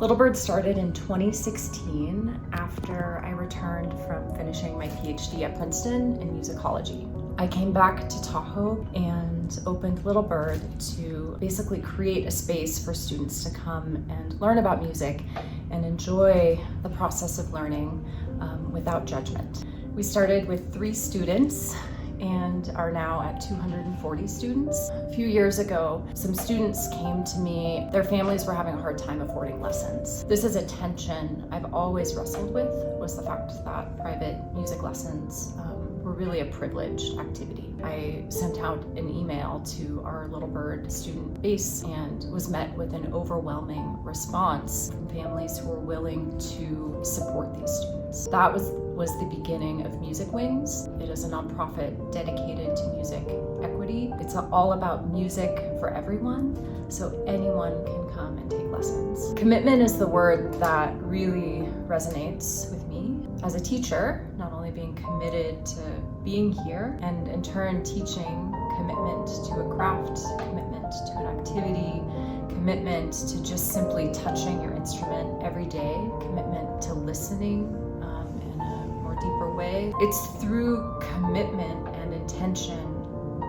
Little Bird started in 2016 after I returned from finishing my PhD at Princeton in musicology. I came back to Tahoe and opened Little Bird to basically create a space for students to come and learn about music and enjoy the process of learning without judgment. We started with 3 students and are now at 240 students. A few years ago, some students came to me. Their families were having a hard time affording lessons. This is a tension I've always wrestled with, was the fact that private music lessons were really a privileged activity. I sent out an email to our Little Bird student base and was met with an overwhelming response from families who were willing to support these students. That was the beginning of Music Wings. It is a nonprofit dedicated to music equity. It's all about music for everyone, so anyone can come and take lessons. Commitment is the word that really resonates with me. As a teacher, not only being committed to being here and in turn teaching, commitment to a craft, commitment to an activity, commitment to just simply touching your instrument every day, commitment to listening in a more deeper way. It's through commitment and intention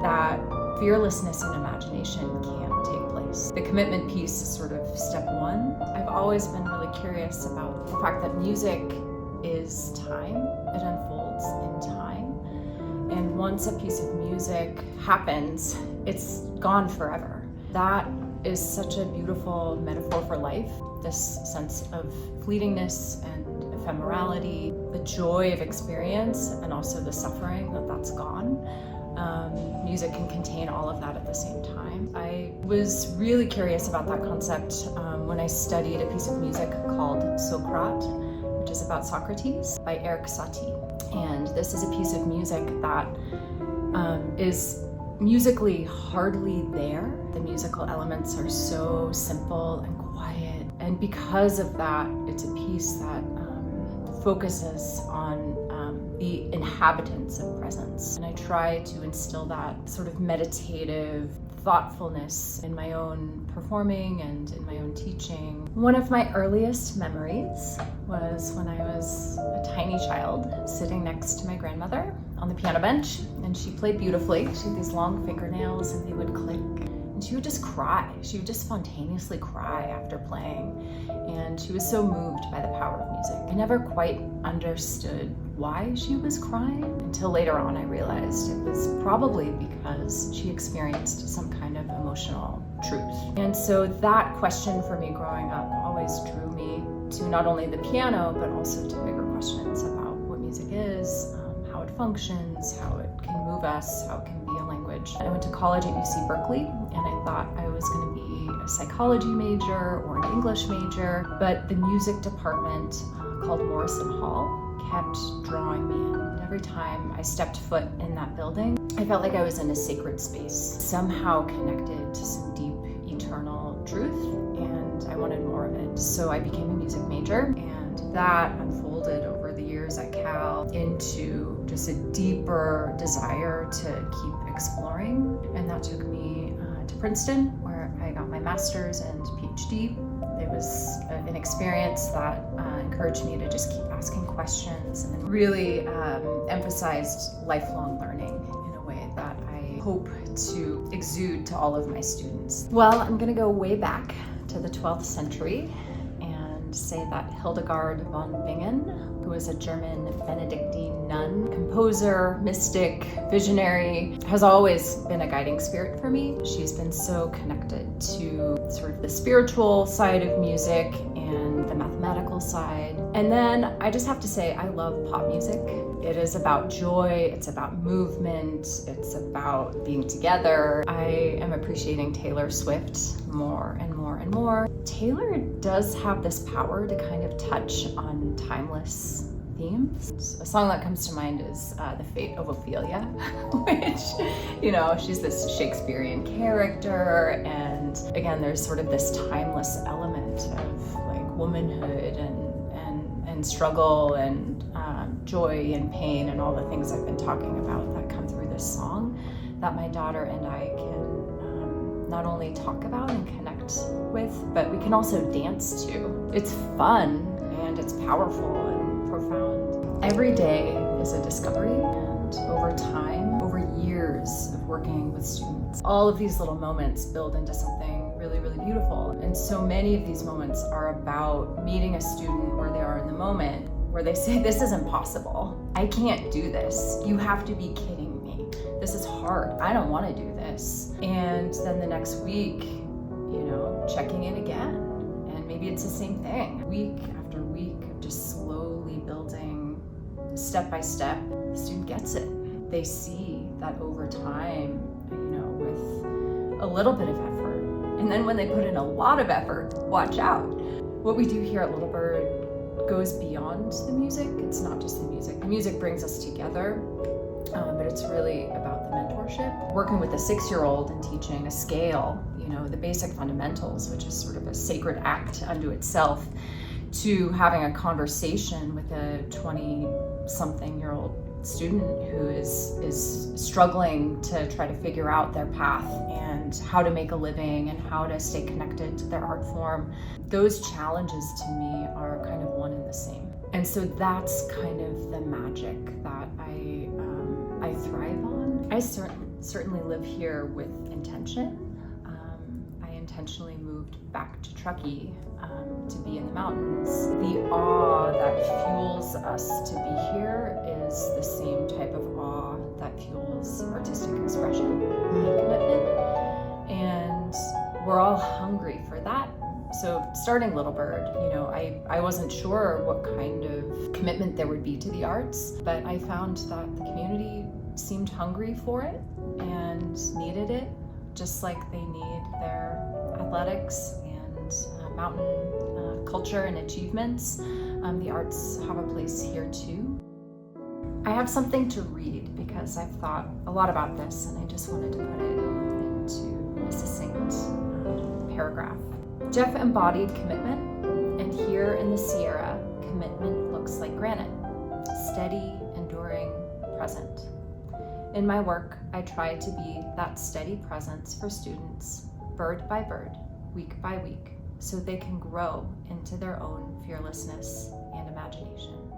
that fearlessness and imagination can take place. The commitment piece is sort of step 1. I've always been really curious about the fact that music is time. It unfolds in time. And once a piece of music happens, it's gone forever. That is such a beautiful metaphor for life, this sense of fleetingness and ephemerality, the joy of experience, and also the suffering that's gone. Music can contain all of that at the same time. I was really curious about that concept when I studied a piece of music called Socrate, which is about Socrates by Eric Satie. And this is a piece of music that is musically hardly there. The musical elements are so simple and quiet. And because of that, it's a piece that focuses on the inhabitants of presence. And I try to instill that sort of meditative thoughtfulness in my own performing and in my own teaching. One of my earliest memories was when I was a tiny child sitting next to my grandmother on the piano bench, and she played beautifully. She had these long fingernails and they would click. And she would just cry. She would just spontaneously cry after playing. And she was so moved by the power of music. I never quite understood why she was crying until later on I realized it was probably because she experienced some kind of emotional truth. And so that question for me growing up always drew me to not only the piano, but also to bigger questions about what music is, how it functions, how it can move us, how it can be a language. I went to college at UC Berkeley, and I thought I was going to be a psychology major or an English major, but the music department called Morrison Hall kept drawing me in. Every time I stepped foot in that building, I felt like I was in a sacred space, somehow connected to some deep, eternal truth, and I wanted more of it. So I became a music major, and that unfolded over the years at Cal into just a deeper desire to keep exploring, and that took me to Princeton, where I got my master's and PhD. It was an experience that encouraged me to just keep asking questions and really emphasized lifelong learning in a way that I hope to exude to all of my students. Well, I'm going to go way back to the 12th century and say that Hildegard von Bingen, who was a German Benedictine nun, composer, mystic, visionary, has always been a guiding spirit for me. She's been so connected to sort of the spiritual side of music and the mathematical side. And then I just have to say, I love pop music. It is about joy, it's about movement, it's about being together. I am appreciating Taylor Swift more and more and more. Taylor does have this power to kind of touch on timeless themes. A song that comes to mind is The Fate of Ophelia, which, she's this Shakespearean character, and again, there's sort of this timeless element of like womanhood and struggle and joy and pain and all the things I've been talking about that come through this song that my daughter and I can not only talk about and connect with, but we can also dance to. It's fun and it's powerful and profound. Every day is a discovery, and over time, over years of working with students, all of these little moments build into something really, really beautiful. And so many of these moments are about meeting a student where they are in the moment, where they say, this is impossible. I can't do this. You have to be kidding me. This is hard. I don't want to do this. And then the next week, checking in again. And maybe it's the same thing. Week after week of just slowly building step by step, the student gets it. They see that over time, with a little bit of effort. And then when they put in a lot of effort, watch out. What we do here at Little Bird goes beyond the music. It's not just the music. The music brings us together, but it's really about the mentorship. Working with a 6-year-old and teaching a scale, the basic fundamentals, which is sort of a sacred act unto itself, to having a conversation with a 20-something-year-old student who is struggling to try to figure out their path and how to make a living and how to stay connected to their art form. Those challenges to me are kind of one and the same. And so that's kind of the magic that I thrive on. I certainly live here with intention. I intentionally moved back to Truckee to be in the mountains. The awe that fuels us to be here is the same type of awe that fuels artistic expression and commitment. And we're all hungry for that. So starting Little Bird, I wasn't sure what kind of commitment there would be to the arts, but I found that the community seemed hungry for it and needed it, just like they need their athletics and mountain culture and achievements. The arts have a place here too. I have something to read because I've thought a lot about this, and I just wanted to put it into a succinct paragraph. Jeff embodied commitment, and here in the Sierra, commitment looks like granite, steady, enduring, present. In my work, I try to be that steady presence for students, bird by bird, week by week, so they can grow into their own fearlessness and imagination.